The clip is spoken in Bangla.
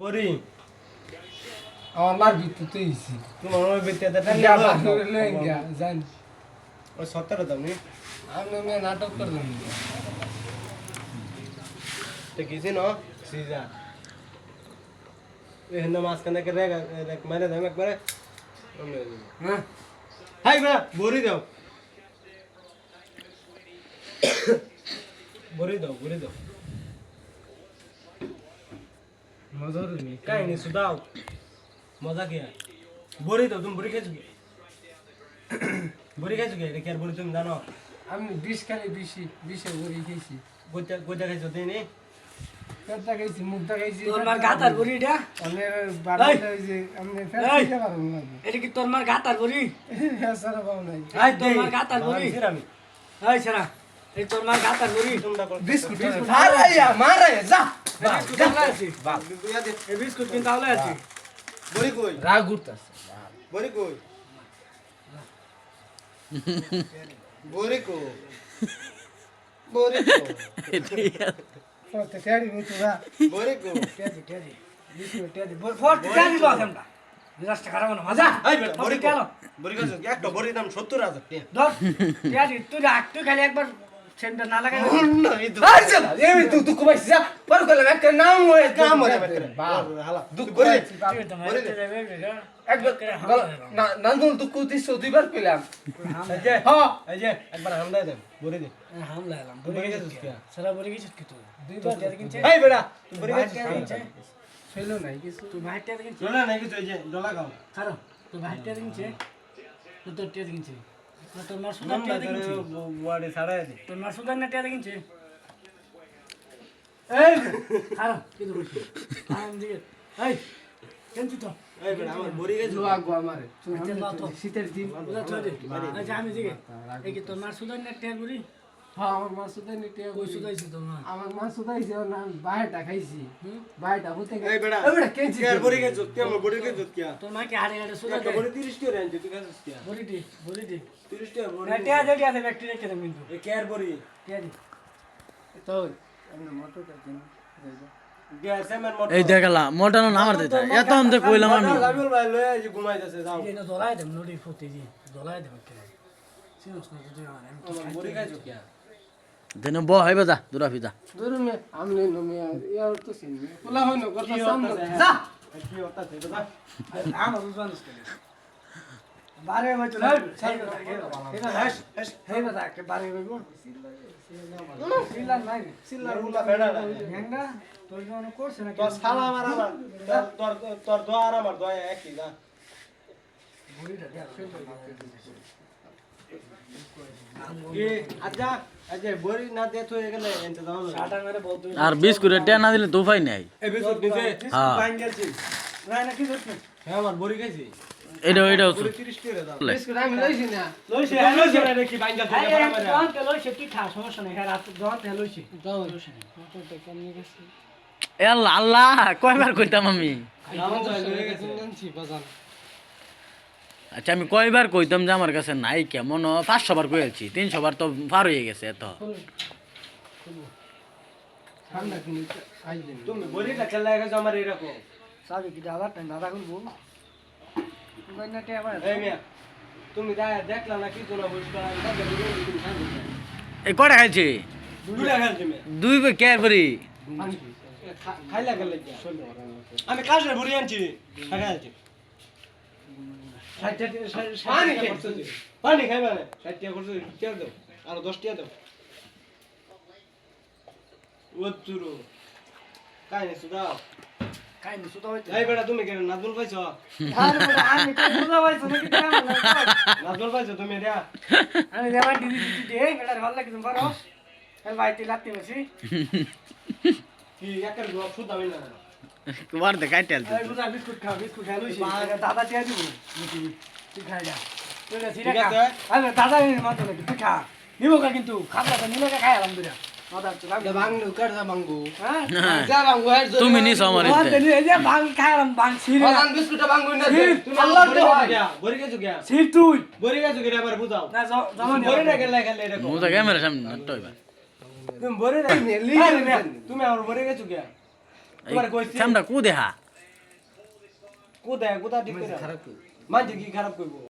পরি আমার মার ভিতরে তো ইসি তোমার ওই বেটিয়াটা লেঙ্গা জান ওই 17 দাম নি আমি নাটক করলাম তো কিছু না সিজা এই হন্না মাঝখানে কে রেগা মারে দাম একবারে হ্যাঁ হাই বা বড়ি দাও বড়ি দাও মজার নেই কাহিনী সুদাও মজা কিয়া বড়ি দাও তুমি বড়ি খাইছো কি বড়ি খাইছো কি এটা কি আর বড়ি তুমি জানো আমি 20 খালি 20 বড়ি খেয়েছি গোটা খাইছো তুই নি পেটটা খাইছি মুখটা খাইছি তোর মার গাতার বড়িটা আমি বাড়িতে যে আমি ফের খেতে পারবো না এটা কি তোর মার গাতার বড়ি সারা পাও নাই আই তোর মার গাতার বড়ি আমি এই ছাড়া এই তোর মার গাতার বড়ি তোমরা কর বিস্কুট মারাইয়া যা এই বিস্কুট কিনতে হলে আছি বড়ি কই রাগ উঠতাছে বড়ি কই বড়ি কো বড়ি কো ফতে তেরি মুতুরা বড়ি কো টেজি বিস্কুট টেজি ফোর্ট টেজি লস আমরা মিজাজটা খারাপ না মজা আই বেটা বড়ি কো বড়ি কো একটা বড়ি দাম 70000 টাকা ধর টেজি তুই রাখ তুই খালি একবার সেন্টার না লাগাই না এই তো আই চল এই তুই কমাইছ যা পর কলে একটা নাম হয়ে কাম হয়ে যাবে বা হালা দুঃখ বড়ি করে তো মারতে যাবে একবার না নান্দুল তুই কুতিস দুইবার পেলাম এই যে হ্যাঁ এই যে একবার হামলা দেন বড়ি দে হামলা এলাম বড়ি বড়ি গেছিস কি সারা বড়ি গেছিস কি তুই দুইবার টেজি কিনছে এই বেটা তুই বড়ি ভাই গেছিস টেজি কিনছে ছিল নাই কিছু তুই ভাই টেজি কিনছে চলে না কিছু এই যে ডলা খাও খারাপ তুই ভাই টেজি কিনছে তোর টেজি কিনছে তোর মার সুদার নাম না টেজি কিনছে ওয়াড়ে ছাড়াই দে তোর মার সুদার না টেজি কিনছে এই খারাপ কি তো বলছিস আমি দিকে এই কেনছি তো এই বেটা আমার বড়ি গেছিস লোয়া গো আমারে শীতের দিন বুঝা ছয় দে আচ্ছা আমি দিকে এই কি তোর মার সুদার না টেজি বলি হ্যাঁ আমার মা সুদাই নিতে কই সুদাইছি তোর মা আমার মা সুদাইছে না বাইরেটা খাইছি বাইরেটা হতে এই বেটা কেঞ্চি কে আর বড়ি গেছিস কে আমার বড়ি গেছিস কি তোর মা কি হাড়ে হাড়ে সুদা একটা দে বড়ি 30 টাকা রেঞ্জ তুই গেছিস কি বলি দি 30 টাকা বড়ি না টেজি টেজি ব্যক্তি রেখে দেব কিন্তু এ কে আর বড়ি টেজি তো আমরা মোটরটা দিন গ্যাস এমন মোটর এই দেখালা মোটানো না আমার দিতা এত অন্তে কইলাম আমি লাবিল ভাই লয়ে যে ঘুমাই যাচ্ছে যাও এই না দলাই দেব নড়ি ফুটে দি দলাই দেব কে সিরিয়াস না বুঝি আমার আমি আমার বড়ি খাইছো কি দেন ব হইবা যা দুরা ফিজা দূর মে আমনে নো মে ইয়ার তো সিন পোলা হইনো কথা সামনে যা কি হতা ছে দাদা আমার বুঝবান কে বারে মত না হেই বাতা কে বারে হইব সিল্লা নাই সিল্লার উলা বেড়া না হেঙ্গা তোর জন্য করছ না তোর শালা আমার আমার তোর তোর দোয়া আর আমার দোয়া একই না বুড়িটা দিয়া কি আচ্ছা আচ্ছা বড়ি না দে তো গেলে এনতে দাও না সাটা মেরে বলতো আর বিস্কুট টা না দিলে তো উপায় নাই এই বিস্কুট নিতে হ্যাঁ। বাইন গেছি না না কি করছ হ্যাঁ আমার বড়ি খাইছি এটা বড়ি 30 টাকা দাও বিস্কুট আমি লইছি না লইছে না দেখি বাইন যাচ্ছে এই বড় মারা জন তেল হইছে কি খা সমস্যা নাই হ্যাঁ রাত জন তেল হইছে দাও মোটরটা কমিয়ে গেছে এ আল্লাহ কয়বার কইতাম আমি নাম তো লয়ে গেছে জানছি বাজান আচ্ছা আমি কয়বার কইতাম যে আমার কাছে নাই কেমন 500 বার কইছি 300 বার তো পার হয়ে গেছে এত ঠান্ডা কিনে আইলেন তুমি বড়িটা খেলা গেছো আমার এরকম সাবে কি দাদা টাইম দাদা করবো গয়না টে আমার এই মিয়া তুমি দেখলা না কি কোনা বসবা দাদা বড়ি তুমি খাইছো এই কয়টা খাইছি দুটা খাইছি মিয়া দুই বে কেয়ার করি খাইলা গেলে কি আমি কাজে বড়ি আনছি খাইছি পানি খাইবা না 60 টাকা করছো কে দাও আর 10 টাকা দাও ও তুরো কাইনে সুদাও কাই নি সুদা হইছে এই বেটা তুমি কেন নাজবুল পাইছো আরে বড় আমি তো সুদা হইছে নাকি কাম নাজবুল পাইছো তুমি রে আমি দেবা দিদি দিদি দে এটা ভালো লাগে তুমি পারো এই ভাই তুই লাগতে বসি কি একের গোপ সুদা হইনা কুমার দে কাইটাল এই বুঝা বিস্কুট খাই লইছি দাদা টিয়া দিব তুই খাই যা তুই না সিরা ঠিক খা আছে। আরে দাদা নি মাত্র নাকি তুই খা নিবো কা কিন্তু খাবলা তো নিলে খাই আলহামদুলিল্লাহ মাদার চলা বাংলু কারদা বাঙ্গু হ্যাঁ যা বাঙ্গু আর তুমি নিছ আমার ওর ইতে দেনি এই যে ভাঙ খাইলাম ভাঙ সিরা বাজান বিস্কুটটা বাঙ্গু না দে তুমি আল্লাহ আল্লাহ তো হয় বড়ি গেছো কে সির তুই বড়ি গেছো কে আবার বুঝাও না জমন বড়ি না গেলে গেলে এরকম মুজা ক্যামেরা সামনে নট হইবা তুমি বড়ি না তুমি আমার বড়ি গেছো কে তোমার কইছি ক্যামেরা কু দেহা কোথায় ঠিক করে খারাপ মাঝে কি খারাপ করবো